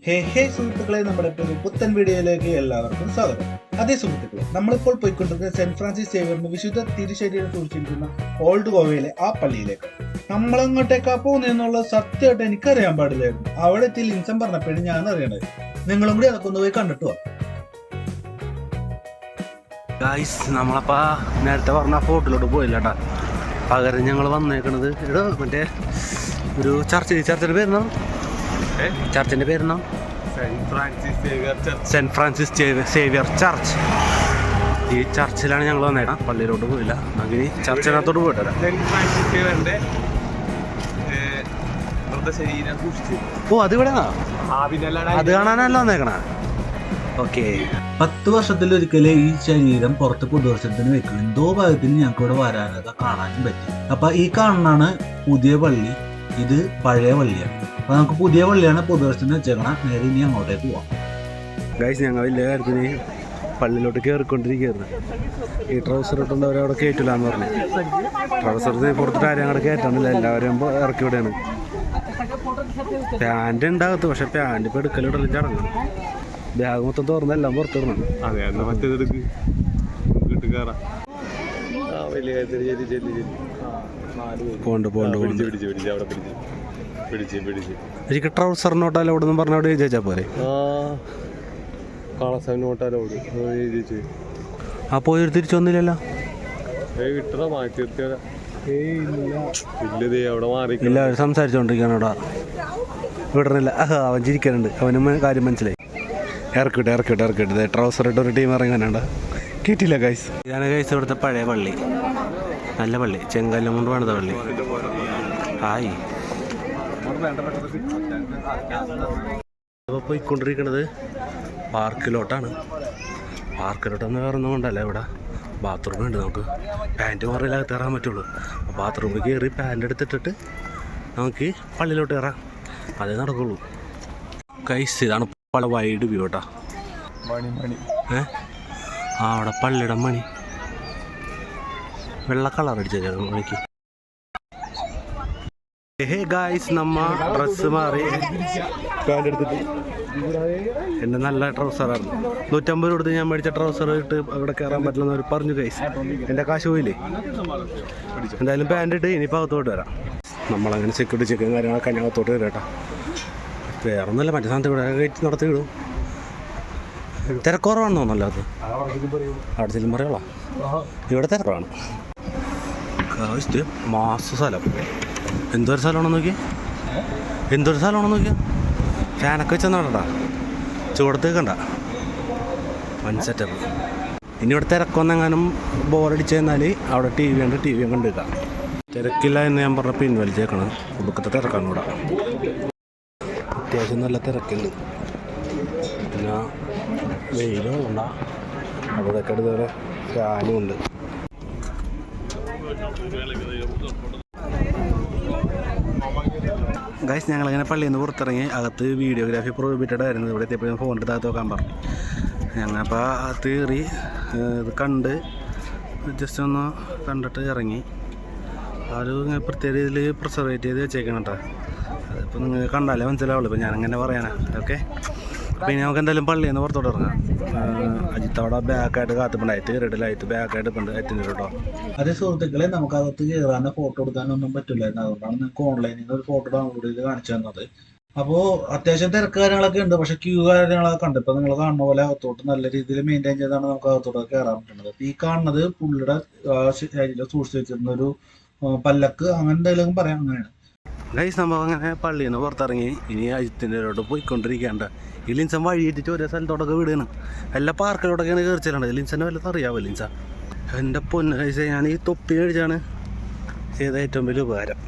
ഹേ സുഹൃത്തുക്കളെ, നമ്മുടെ പുത്തൻ വീഡിയോയിലേക്ക് എല്ലാവർക്കും സ്വാഗതം. അതേ സുഹൃത്തുക്കളെ, നമ്മളിപ്പോൾ പോയിക്കൊണ്ടിരുന്ന സെന്റ് ഫ്രാൻസിസ് സേവിയറിന് വിശുദ്ധ തിരുശരീരം സൂക്ഷിച്ചിരിക്കുന്ന ഓൾഡ് ഗോവയിലെ ആ പള്ളിയിലേക്ക്. നമ്മളങ്ങോട്ടേക്കാ പോകുന്നതെന്നുള്ള സത്യമായിട്ട് എനിക്കറിയാൻ പാടില്ലായിരുന്നു. അവിടെ എത്തി ലിൻസൺ പറഞ്ഞപ്പോഴും ഞാൻ അറിയണത്. നിങ്ങളും കൂടി അതൊക്കെ ഒന്ന് പോയി കണ്ടിട്ട് പോവാം. നമ്മളപ്പോ നേരത്തെ പറഞ്ഞ ഫോർട്ടിലോട്ട് പോയില്ല കേട്ടാ. പകരം ഞങ്ങൾ വന്നേക്കണത് മറ്റേ ഒരു ചർച്ചിന്റെ പേരുന്നോ ചർച്ചിന്റെ പേരുന്നോ സെന്റ് ഫ്രാൻസിസ് സേവിയർ ചർച്ച്. ഈ ചർച്ചിലാണ് ഞങ്ങൾ വന്നേക്കാം. പള്ളിയിലോട്ട് പോയില്ല. അങ്ങനെ ചർച്ചിനകത്തോട്ട് പോയിട്ടല്ല. ഓ അത് ഇവിടെ അത് കാണാനല്ല വന്നേക്കണ. ഓക്കെ, 10 വർഷത്തിലൊരിക്കലേ ഈ ശരീരം പുറത്ത് പൊതുദർശനത്തിന് വെക്കണം. എന്തോ ഭാഗത്തിന് ഞങ്ങൾക്ക് ഇവിടെ വരാനൊക്കെ കാണാനും പറ്റി. അപ്പൊ ഈ കാണുന്നതാണ് പുതിയ പള്ളി, ഇത് പഴയ പള്ളിയാണ്. അപ്പൊ നമുക്ക് പുതിയ പള്ളിയാണ് പൊതുദർശനം വെച്ചേക്കണം. നേരെ ഇനി അങ്ങോട്ടേക്ക് പോവാം. ഞങ്ങൾ വലിയ കാര്യത്തിന് പള്ളിയിലോട്ട് കയറിക്കൊണ്ടിരിക്കുകയായിരുന്നു. ഈ ട്രൗസർ ഇട്ടുകൊണ്ട് അവരവിടെ കയറ്റില്ലാന്ന് പറഞ്ഞു. ട്രൗസർ പുറത്തിട്ട് ആരും അങ്ങോട്ട് കയറ്റാണില്ല, എല്ലാവരും ഇറക്കി വിടുകയാണ്. പാൻറ് ഉണ്ടാകത്ത്, പക്ഷെ പാൻറ് ഇപ്പൊ എടുക്കലിടലും ചടങ്ങാണ്. ബാഗ് മൊത്തം തുറന്ന് എല്ലാം പുറത്തിടണം. എനിക്ക് ട്രൗസറിനോട്ടാലോ അവിടെ നിന്ന് പറഞ്ഞ അവിടെ ചോദിച്ചാ പോരെ. ആ പോയി തിരിച്ചു വന്നില്ലല്ലോ. ഇല്ല, സംസാരിച്ചോണ്ടിരിക്കാണ് അവിടെ. വിടണില്ല. അവൻ ചിരിക്കാനുണ്ട്. അവനും കാര്യം മനസ്സിലായി. ഇറക്കിട്ട് ട്രൗസർ ഇട്ട് ഒരു ടീം ഇറങ്ങാനുണ്ട്. കിട്ടില്ല ഗൈസ്. ഇതാണ് ഗൈസ് ഇവിടുത്തെ പഴയ പള്ളി. നല്ല പള്ളി, ചെങ്കല്ലും കൊണ്ട് പണിത പള്ളി. ഹായ്, ഇപ്പോൾ പോയിക്കൊണ്ടിരിക്കുന്നത് പാർക്കിലോട്ടാണ്. പാർക്കിലോട്ടെന്ന് വേറൊന്നും കൊണ്ടല്ല, ഇവിടെ ബാത്റൂം ഉണ്ട്. നമുക്ക് പാൻറ്റ് കുറയില്ലാതെ കയറാൻ പറ്റുള്ളൂ. ബാത്റൂമിൽ കയറി പാൻറ്റ് എടുത്തിട്ടിട്ട് നമുക്ക് പള്ളിയിലോട്ട് കയറാം. അതേ നടക്കുള്ളൂ ഗൈസ്. ഇതാണ് പല വൈഡ് വ്യൂ കേട്ടോ. അവിടെ പള്ളിയുടെ മണി വെള്ള കളർ അടിച്ചേക്കാം മണിക്ക്. നമ്മ ഡ്രസ്സ് മാറി പാൻറ് എടുത്തിട്ട് എൻ്റെ നല്ല ട്രൗസറായിരുന്നു. 150 കൊടുത്ത് ഞാൻ മേടിച്ച ട്രൗസർ ഇട്ട് അവിടെ കയറാൻ പറ്റില്ലെന്ന് അവർ പറഞ്ഞു ഗൈസ്. എൻ്റെ കാശ് പോയില്ലേ. എന്തായാലും പാൻറ് ഇട്ട് ഇനിയിപ്പോൾ അകത്തോട്ട് വരാം. നമ്മളങ്ങനെ സെക്യൂരിറ്റി ചെക്കും കാര്യങ്ങളൊക്കെ അകത്തോട്ട് വരാം കേട്ടോ. വേറെ ഒന്നുമല്ല, മറ്റേ സാധനത്തിൽ ഇവിടെ കയറ്റി നടത്തി വിടും. തിരക്കുറവാണെന്ന് തോന്നല്ലോ അത്. അവിടെ ചെല്ലും പറയാളോ, ഇവിടെ തിരക്കാണ്. മാസ സ്ഥലം. എന്തൊരു സ്ഥലമാണെന്ന് നോക്കിയാൽ ഫാനൊക്കെ വെച്ചെന്നാടാ. ചൂടത്തേക്കണ്ട വൺ സെറ്റപ്പ്. ഇനി ഇവിടെ തിരക്കൊന്നെങ്ങാനും ബോറടിച്ച് കഴിഞ്ഞാൽ അവിടെ ടി വി കണ്ടിരിക്കാം. തിരക്കില്ല എന്ന് ഞാൻ പറഞ്ഞ പിൻവലിച്ചേക്കണം. ഒടുക്കത്തെ തിരക്കാണ് ഇവിടെ. അത്യാവശ്യം നല്ല തിരക്കുണ്ട്. പിന്നെ വെയിലും ഉണ്ടാ. അവിടെയൊക്കെ ഇതുവരെ ഫാനും ഉണ്ട്. ഗൈസ്, ഞങ്ങളിങ്ങനെ പള്ളിയിൽ നിന്ന് പുറത്തിറങ്ങി. അകത്ത് വീഡിയോഗ്രാഫി പ്രോഹിബിറ്റഡ് ആയിരുന്നു. ഇവിടെ എത്തിയപ്പോൾ ഞാൻ ഫോൺ എടുത്ത് അകത്ത് നോക്കാൻ പറഞ്ഞു. ഞങ്ങളപ്പോൾ അകത്ത് കയറി ഇത് കണ്ട് ജസ്റ്റ് ഒന്ന് കണ്ടിട്ട് ഇറങ്ങി. ഒരു പ്രത്യേക രീതിയിൽ പ്രിസർവേറ്റ് ചെയ്ത് വെച്ചേക്കണം കേട്ടോ. അതിപ്പോൾ നിങ്ങൾ കണ്ടാലേ മനസ്സിലാവുള്ളൂ. ഇപ്പോൾ ഞാനങ്ങനെ പറയാനാ. ഓക്കെ, പിന്നെ നമുക്ക് എന്തായാലും പള്ളിയിൽ നിന്ന് പുറത്തോട്ട് ഇറങ്ങാം. അജിത്ത് അവിടെ ബാക്കായിട്ട് കാത്തിപ്പുണ്ടായിട്ട് റെഡിലായിട്ട് ബാക്കായിട്ട് ഇപ്പം എത്തുന്നുണ്ട് കേട്ടോ. അതേ സുഹൃത്തുക്കളെ, നമുക്ക് അകത്ത് കയറാനോ ഫോട്ടോ എടുക്കാനൊന്നും പറ്റില്ലായിരുന്നു. അതുകൊണ്ടാണ് നിങ്ങൾക്ക് ഓൺലൈനിൽ നിന്ന് ഒരു ഫോട്ടോ ഡൗൺലോഡ് ചെയ്ത് കാണിച്ചു തന്നത്. അപ്പോൾ അത്യാവശ്യം തിരക്ക് കാര്യങ്ങളൊക്കെ ഉണ്ട്, പക്ഷെ ക്യൂ കാര്യങ്ങളൊക്കെ കണ്ട് ഇപ്പോൾ നിങ്ങൾ കാണുന്ന പോലെ അകത്തോട്ട് നല്ല രീതിയിൽ മെയിൻറ്റെയിൻ ചെയ്താണ് നമുക്ക് അകത്തോട്ട് കയറാൻ പറ്റുന്നത്. അപ്പോൾ ഈ കാണുന്നത് പുള്ളിയുടെ ശരീരം സൂക്ഷിച്ച് വെച്ചിരുന്ന ഒരു പല്ലക്ക്, അങ്ങനെ എന്തെങ്കിലും പറയാം. അങ്ങനെയാണ് ഗൈസ്. സംഭവം അങ്ങനെ പള്ളിയിൽ നിന്ന് പുറത്തിറങ്ങി ഇനി അജിത്തിൻ്റെ ലോട്ട് പോയിക്കൊണ്ടിരിക്കേണ്ട. ഈ ലിൻസൻ വഴിയിട്ടിട്ട് ഓരോ സ്ഥലത്തോട്ടൊക്കെ വിടുകയാണ്. എല്ലാ പാർക്കിലോട്ടൊക്കെയാണ് കയറിച്ചാലുണ്ട്. ലിൻസൻ്റെ വല്ലതും അറിയാമോ ലിൻസ? എൻ്റെ പൊന്ന് കഴിച്ച ഞാൻ ഈ തൊപ്പി കഴിച്ചാണ് ചെയ്ത ഏറ്റവും വലിയ ഉപകാരം.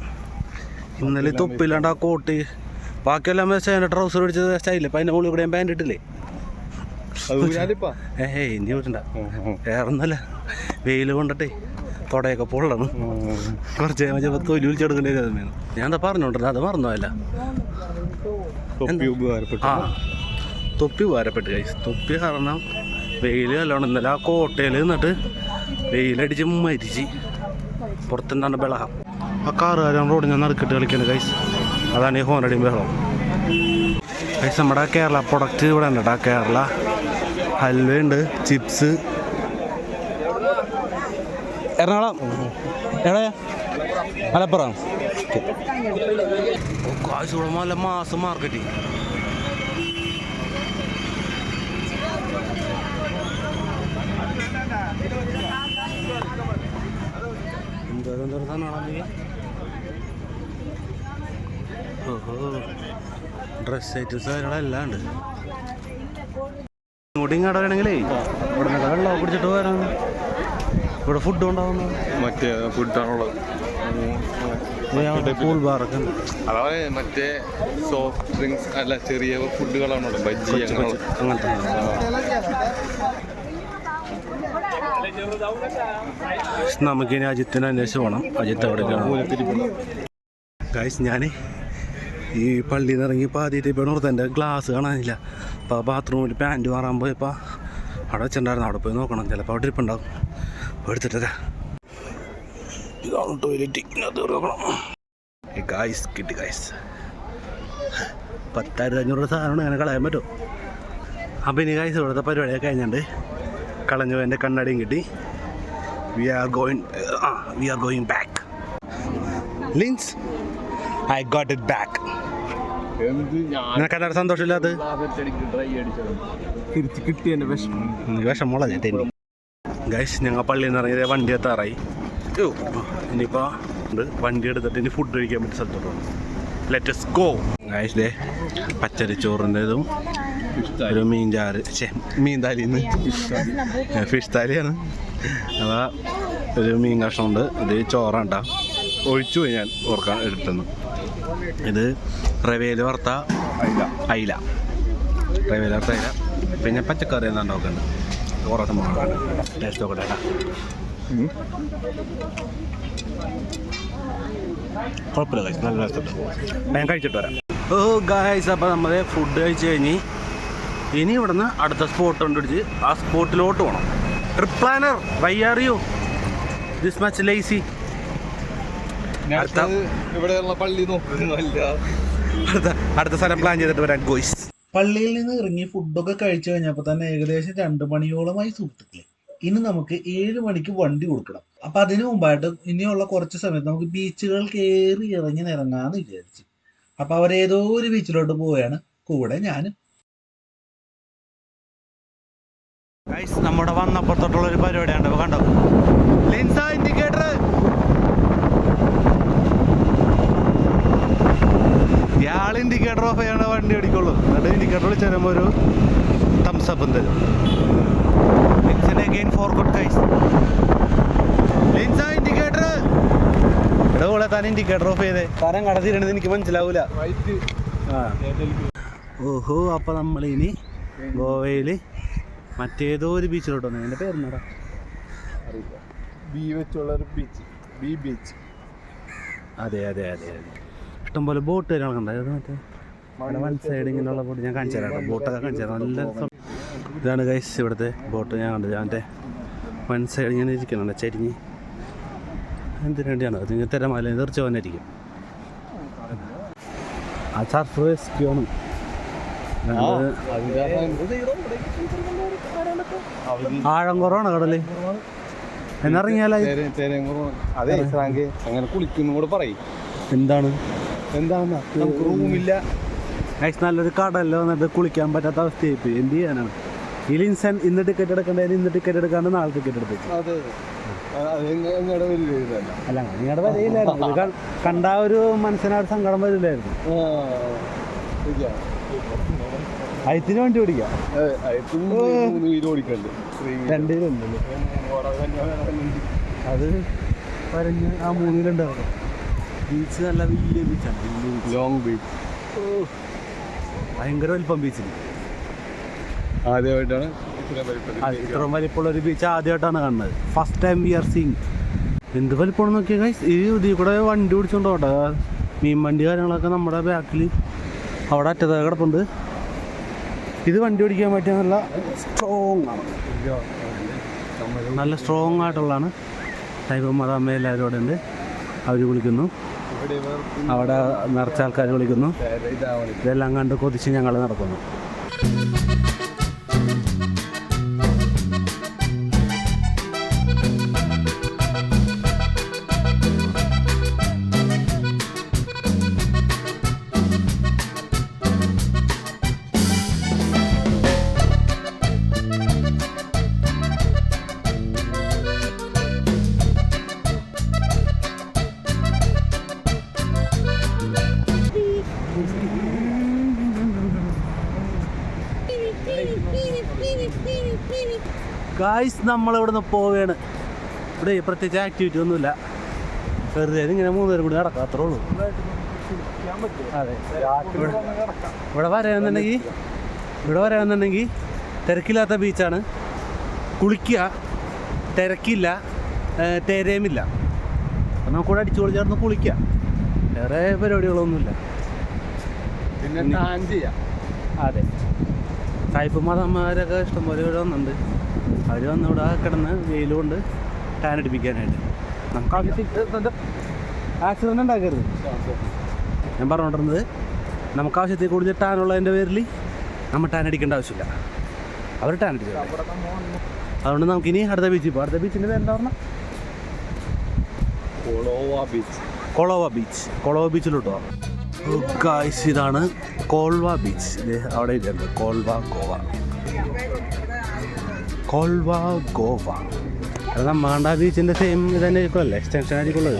ഇന്നലെ തൊപ്പില്ലാണ്ട് ആ കോട്ട് ബാക്കിയെല്ലാം വെച്ചാൽ എൻ്റെ ട്രൗസർ പിടിച്ചത് സ്റ്റൈലില്ല. അപ്പം അതിൻ്റെ മുകളിൽ ഇവിടെ ഞാൻ പാൻറ് ഇട്ടില്ലേ. ഇനി വിട്ടണ്ട. വേറെ ഒന്നല്ല, വെയിൽ കൊണ്ടിട്ടേ തുടയൊക്കെ പൊള്ളണം. കുറച്ച് കഴിയുമ്പോൾ തൊലി വിളിച്ചെടുക്കേണ്ടി വരും. ഞാൻ എന്താ പറഞ്ഞോണ്ടിരുന്നത്, അത് മറന്നുപോയല്ല. തൊപ്പി ഉപകാരപ്പെട്ടു കഴിച്ചു. തൊപ്പി കാരണം വെയിൽ നല്ലോണം. ഇന്നലെ ആ കോട്ടയിൽ നിന്നിട്ട് വെയിലടിച്ച് മരിച്ച് പുറത്തെന്താണ് ബഹളം. ആ കാറുകാരൻ റോഡ് ഞാൻ നറുക്കിട്ട് കളിക്കുന്നത് ഗൈസ്. അതാണ് ഈ ഹോണടിയും ബഹളം. ഗൈസ് നമ്മുടെ കേരള പ്രൊഡക്റ്റ് ഇവിടെ ഉണ്ട് കേട്ടോ. കേരള ഹൽവ ഉണ്ട്, ചിപ്സ്. എറണാകുളം എവിടെ? മലപ്പുറം. കാശുള്ള നല്ല മാസം മാർക്കറ്റിംഗ്. എന്തോരം സാധനമാണോ? ഓഹോ, ഡ്രസ് ഐറ്റംസ് കാര്യങ്ങളെല്ലാം ഉണ്ട്. ഇങ്ങോട്ടും ഇങ്ങോട്ട് വേണമെങ്കിലേ ഇവിടെ നിന്നൊക്കെ വെള്ളം കുടിച്ചിട്ട് വരാം. ഇവിടെ ഫുഡ് ഉണ്ടാവുന്നു, മറ്റേ ഫുഡാണുള്ളത്. കൂൾ ബാറൊക്കെ ഉണ്ട്. അതായത് മറ്റേ സോഫ്റ്റ് ഡ്രിങ്ക്സ് അല്ല, ചെറിയ ഫുഡുകളാണുള്ളത്. ബജ്ജി അങ്ങനത്തെ. നമുക്കിനി അജിത്തിന് അന്വേഷിച്ച് പോകണം. അജിത്ത് എവിടേക്കാണ്? ഗൈസ്, ഞാൻ ഈ പള്ളിയിൽ നിന്ന് ഇറങ്ങിയപ്പോൾ ആദ്യമായിട്ട് ഇപ്പോൾ ഓർത്ത് എൻ്റെ ഗ്ലാസ് കാണാനില്ല. അപ്പോൾ ബാത്റൂമിൽ പാൻറ്റ് മാറാൻ പോയപ്പോൾ അവിടെ വെച്ചിട്ടുണ്ടായിരുന്നു. അവിടെ പോയി നോക്കണം, ചിലപ്പോൾ അവിടെ ഇരിപ്പുണ്ടാവും. എടുത്തിട്ടരാ. ഇതാണ് ടോയ്ലറ്റ്. അത് നോക്കണം. ഗൈസ് കിട്ടി ഗൈസ്. 10,500 സാധനമാണ്. അങ്ങനെ കളയാൻ പറ്റുമോ? അപ്പം ഇനി ഗൈസ് ഇവിടുത്തെ പരിപാടിയൊക്കെ കഴിഞ്ഞിട്ടുണ്ട്. കളഞ്ഞു എൻ്റെ കണ്ണാടിയും കിട്ടി. We are going back. Lens, I got it back. നിനക്ക് സന്തോഷമില്ലാത്ത തിരിച്ച് കിട്ടി എൻ്റെ വിഷമമുള്ള ചേട്ടൻ. ഗൈസ്, ഞങ്ങൾ പള്ളിയിൽ നിന്ന് ഇറങ്ങിയത് വണ്ടി എത്താറായി. ഇനിയിപ്പോൾ വണ്ടി എടുത്തിട്ട് ഇനി ഫുഡ് കഴിക്കാൻ പറ്റിയ സ്ഥലത്തോട്ട് പോകണം. Let's go. ഗൈസ്, ദേ പച്ചരിച്ചോറിൻ്റെതും ഒരു മീൻചാറ്, മീൻ താലിന്ന് ഫിഷ് താലിയാണ്. അപ്പോൾ ഒരു മീൻ കഷ്ണമുണ്ട്. ഇത് ചോറാണ്ട ഒഴിച്ചു പോയി ഞാൻ ഓർക്കാൻ എടുത്തുന്നു. ഇത് റവയിൽ വറുത്ത അയില, റവയിൽ വറുത്ത അയില. പിന്നെ പച്ചക്കറി എന്താ ഉണ്ടാക്കുന്നുണ്ട്. കുറേ സംഭവങ്ങളാണ്. ടേസ്റ്റ് നോക്കട്ടെ ഏട്ടാ. കുഴപ്പമില്ല ഗൈസ്, നല്ല ടേസ്റ്റ്. ഞാൻ കഴിച്ചിട്ട് വരാം. ഓ ഗൈസ്, അപ്പോൾ നമ്മൾ ഫുഡ് കഴിച്ച് കഴിഞ്ഞ് ഇനി ഇവിടുന്ന് അടുത്ത സ്പോട്ട് കണ്ടുപിടിച്ച് ആ സ്പോട്ടിലോട്ട് പോകണം. Trip planner, why are you this much lazy? ഇവിടെയുള്ള പള്ളി നോക്കുന്നില്ല. അടുത്ത സ്ഥലം പ്ലാൻ ചെയ്തിട്ട് വരാൻ ഗോയ്സ്. പള്ളിയിൽ നിന്ന് ഇറങ്ങി ഫുഡൊക്കെ കഴിച്ചു കഴിഞ്ഞപ്പോൾ തന്നെ ഏകദേശം 2 മണിയോളമായി സുഹൃത്തുക്കളെ. ഇനി നമുക്ക് 7 മണിക്ക് വണ്ടി കൊടുക്കണം. അപ്പൊ അതിനു മുമ്പായിട്ട് ഇനിയുള്ള കുറച്ച് സമയത്ത് നമുക്ക് ബീച്ചുകൾ കയറി ഇറങ്ങാന്ന് വിചാരിച്ചു. അപ്പൊ അവരേതോ ഒരു ബീച്ചിലോട്ട് പോവുകയാണ്, കൂടെ ഞാനും. ഗൈസ്, നമ്മുടെ വന്നപ്പുറത്തോട്ടുള്ള ഒരു പരിപാടിയാണ്. കണ്ടോ, ലെൻസ് ഇൻഡിക്കേറ്റർ. ഇയാൾ ഇൻഡിക്കേറ്റർ ഓഫ് ചെയ്യണ വണ്ടി ഓടിക്കുള്ളൂ. എന്നിട്ട് ഇൻഡിക്കേറ്റർ വിളിച്ച് വരുമ്പോൾ ഒരു തംസ് അപ്പ് തരും. Again four good guys. Lens indicator. ഇവിടെ പോലെ താൻ ഇൻഡിക്കേറ്റർ ഓഫ് ചെയ്തേ. താരം കടത്തിരണ്ടത് എനിക്ക് മനസ്സിലാവൂല. ഓഹോ, അപ്പൊ നമ്മളിനി ഗോവയിൽ മറ്റേതോ ഒരു ബീച്ചിലോട്ട് വന്നു. എൻ്റെ പേരെന്നാടാ? ബീച്ച്. അതെ അതെ അതെ അതെ. ഇഷ്ടംപോലെ ബോട്ട് കാര്യങ്ങളൊക്കെ അതായത് മറ്റേ വൺ സൈഡ് ഇങ്ങനെയുള്ള ബോട്ട് ഞാൻ കാണിച്ചു തരാം. ബോട്ടൊക്കെ കാണിച്ചു തരാം. നല്ല ഇതാണ് ഗൈസ് ഇവിടുത്തെ ബോട്ട്. ഞാൻ കണ്ടത് മറ്റേ വൺ സൈഡ് ഇങ്ങനെ ഇരിക്കുന്നുണ്ട് ചരിഞ്ഞ്. എന്തിനു വേണ്ടിയാണ് അത്? ഇങ്ങനെ തിരമാല തെറിച്ച് പോകാനായിരിക്കും. ആ സർഫ് റെസ്ക്യൂ ആണ്. ആഴം കുറവാണ് കടല്. എന്നിറങ്ങിയാലേ അങ്ങനെ കുളിക്കുന്നു കൂടെ പറയും. എന്താണ് നമുക്ക് റൂമില്ല. നല്ലൊരു കടലിൽ വന്നിട്ട് കുളിക്കാൻ പറ്റാത്ത അവസ്ഥയായി. എന്ത് ചെയ്യാനാണ്? ഈ ലിൻസൺ ഇന്ന് ടിക്കറ്റ് എടുക്കേണ്ടത് ഇന്ന് ടിക്കറ്റ് എടുക്കാണ്ട് നാളെ ടിക്കറ്റ് എടുത്തു. അല്ല, നിങ്ങളുടെ വരയില്ലായിരുന്നു. കണ്ട ഒരു മനസ്സിനൊരു സങ്കടം വരില്ലായിരുന്നു. അയത്തിന് വണ്ടി ഓടിക്കാം. 2 കിലോണ്ടല്ലോ അത് പറഞ്ഞ് ആ 3 കിലോണ്ടാവും. ബീച്ച് നല്ല വലിയ ബീച്ചാണ്. Long beach. ഭയങ്കര വലിപ്പം ബീച്ചിൽ. ആദ്യമായിട്ടാണ് ഇത്രയും വലിപ്പമുള്ള ഒരു ബീച്ച് ആദ്യമായിട്ടാണ് കാണുന്നത്. First time we are seeing. എന്ത് വലിപ്പമാണെന്ന് നോക്കിയാൽ ഗൈസ്. ഈ ഇതിൽ കൂടെ വണ്ടി ഓടിച്ചോണ്ട് പോട്ടെ. മീൻ വണ്ടി കാര്യങ്ങളൊക്കെ നമ്മുടെ ബാക്കിൽ അവിടെ അറ്റത്ത് കിടപ്പുണ്ട്. ഇത് വണ്ടി ഓടിക്കാൻ പറ്റിയ നല്ല സ്ട്രോങ് ആണ്. നല്ല സ്ട്രോങ് ആയിട്ടുള്ളതാണ്. ടൈപ്പ് മതാമ്മ എല്ലാവരും അവിടെ ഉണ്ട്. അവർ കുളിക്കുന്നു. അവിടെ നിറച്ച ആൾക്കാർ വിളിക്കുന്നു. ഇതെല്ലാം കണ്ട് കൊതിച്ച് ഞങ്ങൾ നടക്കുന്നു. ഗായ്സ്, നമ്മളിവിടെ നിന്ന് പോവുകയാണ്. ഇവിടെ പ്രത്യേകിച്ച് ആക്ടിവിറ്റി ഒന്നുമില്ല, വെറുതെ ഇങ്ങനെ 3 പേരും കൂടി നടക്കാം, അത്രേ ഉള്ളൂ. അതെ, ഇവിടെ വരാമെന്നുണ്ടെങ്കിൽ തിരക്കില്ലാത്ത ബീച്ചാണ്. കുളിക്കുക, തിരക്കില്ല, തെരയുമില്ല. നമുക്കിവിടെ അടിച്ചു പൊളിച്ചേർന്ന് കുളിക്കാം, വേറെ പരിപാടികളൊന്നുമില്ല. പിന്നെ ടാൻ ചെയ്യാം. അതെ, സായിപ്പ് മതന്മാരൊക്കെ ഇഷ്ടംപോലെ ഇവിടെ വന്നിട്ടുണ്ട്. അവർ വന്ന് ഇവിടെ കിടന്ന് വെയിലുകൊണ്ട് ടാൻ അടിപ്പിക്കാനായിട്ട്. നമുക്ക് ആവശ്യത്തിൽ ആക്സിഡൻ്റ് ഉണ്ടാക്കരുത്. ഞാൻ പറഞ്ഞുകൊണ്ടിരുന്നത്, നമുക്ക് ആവശ്യത്തിൽ കൂടുതൽ ടാനുള്ളതിൻ്റെ പേരിൽ നമ്മൾ ടാൻ അടിക്കേണ്ട ആവശ്യമില്ല, അവർ ടാൻ അടിക്കുക. അതുകൊണ്ട് നമുക്കിനി അടുത്ത ബീച്ചിൽ പോകും. അടുത്ത ബീച്ചിൻ്റെ പേരെന്താ പറഞ്ഞാൽ കൊളോവ ബീച്ചിലോട്ടോ. ഗായ്സ്, ഇതാണ് കോൾവ ബീച്ച്. അവിടെ ഇതുണ്ട് കോൾവ ഗോവ. അത് നമ്മാണ്ട ബീച്ചിൻ്റെ സെയിം ഇതന്നെ ആയിരിക്കുമല്ലേ, എക്സ്റ്റൻഷൻ ആയിരിക്കുള്ളത്.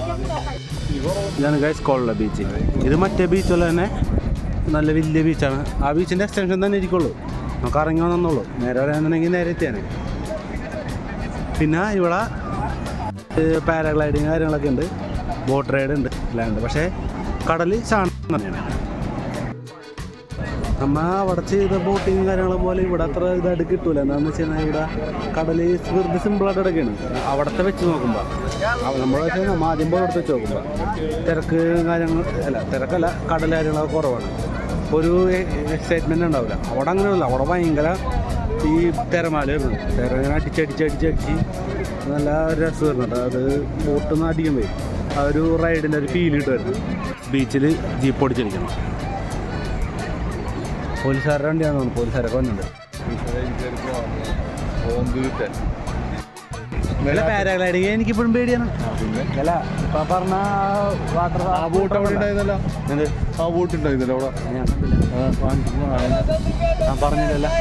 ഇതാണ് ഗൈസ് കോൾവ ബീച്ച്. ഇത് മറ്റേ ബീച്ചുള്ള തന്നെ നല്ല വലിയ ബീച്ചാണ്. ആ ബീച്ചിൻ്റെ എക്സ്റ്റൻഷൻ തന്നെ ഇരിക്കുള്ളൂ. നമുക്ക് ഇറങ്ങി വന്നുള്ളൂ. നേരെ വരാമെന്നുണ്ടെങ്കിൽ നേരെ എത്തിയാണ്. പിന്നെ ഇവിടെ പാരാഗ്ലൈഡിങ് കാര്യങ്ങളൊക്കെ ഉണ്ട്, ബോട്ട് റൈഡ് ഉണ്ട്, എല്ലാം ഉണ്ട്. പക്ഷേ കടൽ ശാന്തം തന്നെയാണ്. നമ്മൾ അവിടെ ചെയ്ത ബോട്ടിങ് കാര്യങ്ങളും പോലെ ഇവിടെ അത്ര ഇതായിട്ട് കിട്ടൂല. എന്താണെന്ന് വെച്ച് കഴിഞ്ഞാൽ ഇവിടെ കടൽ വെറുതെ സിമ്പിളായിട്ട് കിടക്കുകയാണ്. അവിടുത്തെ വെച്ച് നോക്കുമ്പോൾ നമ്മൾ വെച്ചാൽ നമ്മൾ ആദ്യം പോലടുത്ത് വെച്ച് നോക്കുമ്പോൾ തിരക്ക് തിരക്കല്ല, കടൽ കാര്യങ്ങളൊക്കെ കുറവാണ്. ഒരു എക്സൈറ്റ്മെൻറ്റ് ഉണ്ടാവില്ല. അവിടെ അങ്ങനെയല്ല, അവിടെ ഭയങ്കര ഈ തിരമാല വരുന്നുണ്ട്. തിരങ്ങനെ അടിച്ചടിച്ച് നല്ല രസം വരുന്നുണ്ട്. അത് ബോട്ടൊന്നും അടിക്കുമ്പോൾ ആ ഒരു റൈഡിൻ്റെ ഒരു ഫീൽ കിട്ടുമായിരുന്നു. ബീച്ചിൽ ജീപ്പ് ഓടിച്ചിരിക്കണം. പോലീസുകാരുടെ വണ്ടിയാണെന്ന് തോന്നുന്നു, പോലീസുകാരൊക്കെ വന്നിട്ടുണ്ട്. വില പാരാഗ്ലൈഡിങ് എനിക്കിപ്പോഴും പേടിയാണ്. അല്ല, ഇപ്പം പറഞ്ഞ വാട്ടർ ആ ബോട്ട് അവിടെ ഉണ്ടായിരുന്നല്ലോ. എന്ത് ആ ബോട്ട് ഉണ്ടായിരുന്നല്ലോ അവിടെ. ഞാൻ പറഞ്ഞില്ലല്ലോ.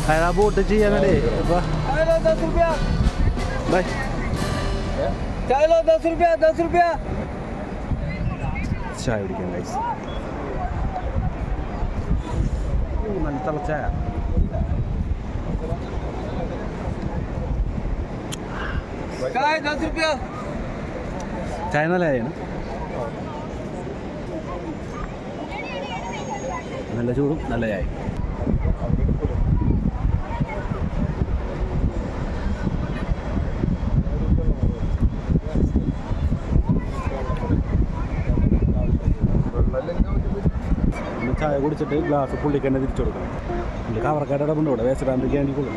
അതായത് ആ ബോട്ട് ചെയ്യാനല്ലേ ഇപ്പം ബൈ. ചായ കുടിക്കാൻ ഗൈസ്, നല്ല തിളച്ചായ. ചായ നല്ല ചായയാണ്, നല്ല ചൂടും നല്ല ചായ. ചായ കുടിച്ചിട്ട് ഗ്ലാസ് പുള്ളിക്കന്നെ തിരിച്ചു കൊടുക്കണം. പുള്ളി കവർക്കായിട്ട് ഇടപെടും ഇവിടെ വേസ്റ്റാണ്ടിരിക്കാൻ വേണ്ടിക്കുള്ളൂ.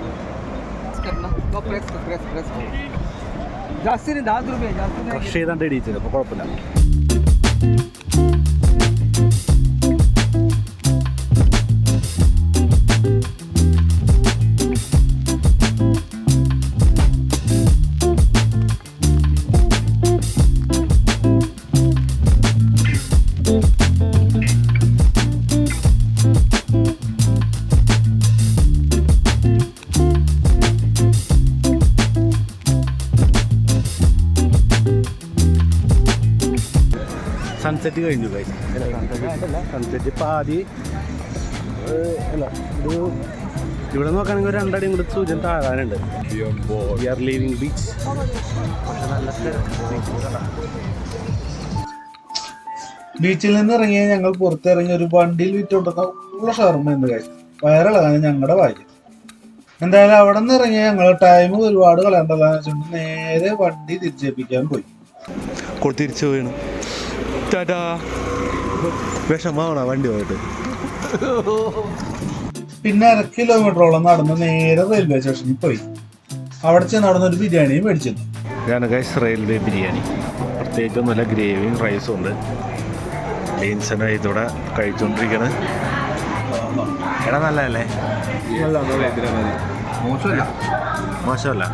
ക്രഷ് ചെയ്താണ്ട് ഇടിയിച്ചത്, അപ്പോൾ കുഴപ്പമില്ല. സൺസെറ്റ് കഴിഞ്ഞു കഴിഞ്ഞു. സൺസെറ്റ് ഇപ്പം ആദ്യം അല്ല, ഇത് ഇവിടെ നോക്കുകയാണെങ്കിൽ ഒരു 2 അടിയും കൂടി സൂര്യൻ താഴാനുണ്ട്. We are leaving beach. ബീച്ചിൽ നിന്ന് ഇറങ്ങിയ ഞങ്ങൾ പുറത്തിറങ്ങി ഒരു വണ്ടിയിൽ വിറ്റുകൊണ്ടിരുന്ന ഉള്ള ഷവർമ്മ ഉണ്ട് കഴിച്ചു. വയറിളകാൻ ഞങ്ങളുടെ ഭാഗ്യം. എന്തായാലും അവിടെ നിന്ന് ഇറങ്ങിയ ഞങ്ങൾ ടൈം ഒരുപാട് കളയണ്ടല്ലോ വെച്ചിട്ട് നേരെ വണ്ടി തിരിച്ചേൽപ്പിക്കാൻ പോയി. തിരിച്ചു പോയാണ്. വിഷമാവണോ വണ്ടി പോയിട്ട്? പിന്നെ 1 കിലോമീറ്ററോളം നടന്ന് നേരെ റെയിൽവേ സ്റ്റേഷനിൽ പോയി. അവിടെ ചെന്ന് അവിടെ നിന്ന് ഒരു ബിരിയാണിയും മേടിച്ചിരുന്നു. ഇതാണ് ഗൈസ് റെയിൽവേ ബിരിയാണി. പ്രത്യേകിച്ചൊന്നുമില്ല, ഗ്രേവിയും റൈസും ഉണ്ട്. ബീൻസിൻ്റെ ഇതൂടെ കഴിച്ചുകൊണ്ടിരിക്കണ്. എടാ നല്ലതല്ലേ? മോശമല്ല.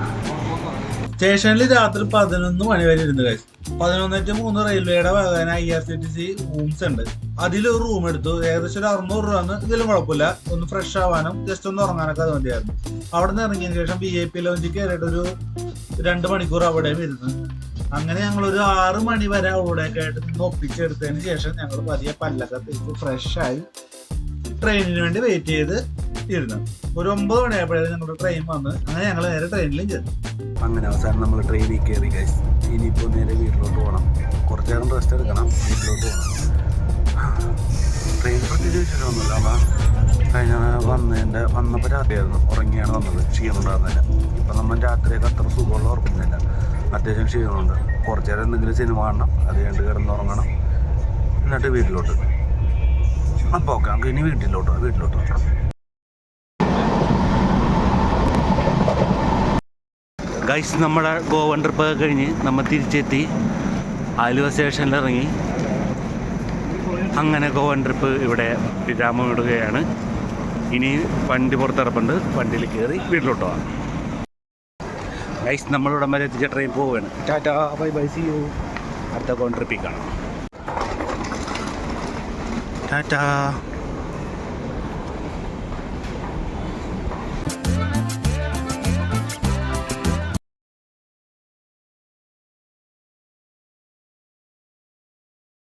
സ്റ്റേഷനിൽ രാത്രി 11 മണി വരെ ഇരുന്ന് കഴിച്ചു. 11-3 റെയിൽവേയുടെ വകന IRCTC റൂംസ് ഉണ്ട്. അതിലൊരു റൂം എടുത്തു. ഏകദേശം ഒരു 600 രൂപ. ഇതിലും കുഴപ്പമില്ല. ഒന്ന് ഫ്രഷ് ആവാനും ജസ്റ്റ് ഒന്ന് ഉറങ്ങാനൊക്കെ അത് മതിയായിരുന്നു. അവിടെ നിന്ന് ഇറങ്ങിയതിന് ശേഷം VIP ലോഞ്ചിൽ കയറിയിട്ട് ഒരു 2 മണിക്കൂർ അവിടെയും ഇരുന്ന് അങ്ങനെ ഞങ്ങളൊരു 6 മണി വരെ അവിടെയൊക്കെ ആയിട്ട് നിന്ന് ഒപ്പിച്ചെടുത്തതിന് ശേഷം ഞങ്ങൾ പതിയെ പല്ലൊക്കെ തേച്ച് ഫ്രഷായി ട്രെയിനിന് വേണ്ടി വെയിറ്റ് ചെയ്ത് ഇരുന്നു. ഒരു 9 മണിയായപ്പോഴാണ് ഞങ്ങളുടെ ട്രെയിൻ വന്ന്. അങ്ങനെ ഞങ്ങൾ നേരെ ട്രെയിനിലും ചെന്നു. അങ്ങനെ അവസാനം നമ്മൾ ട്രെയിനിൽ കയറി ഗൈസ്. ഇനിയിപ്പോൾ നേരെ വീട്ടിലോട്ട് പോകണം. കുറച്ച് നേരം റെസ്റ്റ് എടുക്കണം, വീട്ടിലോട്ട് പോകണം. ട്രെയിൻ പ്രത്യേകിച്ച് വെച്ചിട്ടൊന്നുമില്ല. നമ്മൾ വന്നപ്പോൾ രാത്രിയായിരുന്നു, ഉറങ്ങിയാണ് വന്നത്. ക്ഷീണം ഉണ്ടായിരുന്നില്ല. ഇപ്പം നമ്മൾ രാത്രിയൊക്കെ അത്ര സുഖമുള്ള ഉറങ്ങുന്നില്ല, അത്യാവശ്യം ക്ഷീണമുണ്ട്. കുറച്ച് നേരം എന്തെങ്കിലും സിനിമ കാണണം, അത് കഴിഞ്ഞ് കിടന്നുറങ്ങണം, എന്നിട്ട് വീട്ടിലോട്ട്. അപ്പോൾ ഓക്കെ, നമുക്ക് ഇനി വീട്ടിലോട്ട്. ഗൈസ്, നമ്മുടെ ഗോവൻ ട്രിപ്പൊക്കെ കഴിഞ്ഞ് നമ്മൾ തിരിച്ചെത്തി ആലുവ സ്റ്റേഷനിൽ ഇറങ്ങി. അങ്ങനെ ഗോവൻ ട്രിപ്പ് ഇവിടെ വിരാമമിടുകയാണ്. ഇനി വണ്ടി പുറത്തിറപ്പുണ്ട്, വണ്ടിയിൽ കയറി വീട്ടിലോട്ട് പോകാം. ഗൈസ്, നമ്മളിവിടെ വരെ എത്തിച്ച ട്രെയിൻ പോവുകയാണ്. Tata, bye bye, see you. അടുത്ത ഗോവൻ ട്രിപ്പിൽ കാണാം. ടാറ്റാ.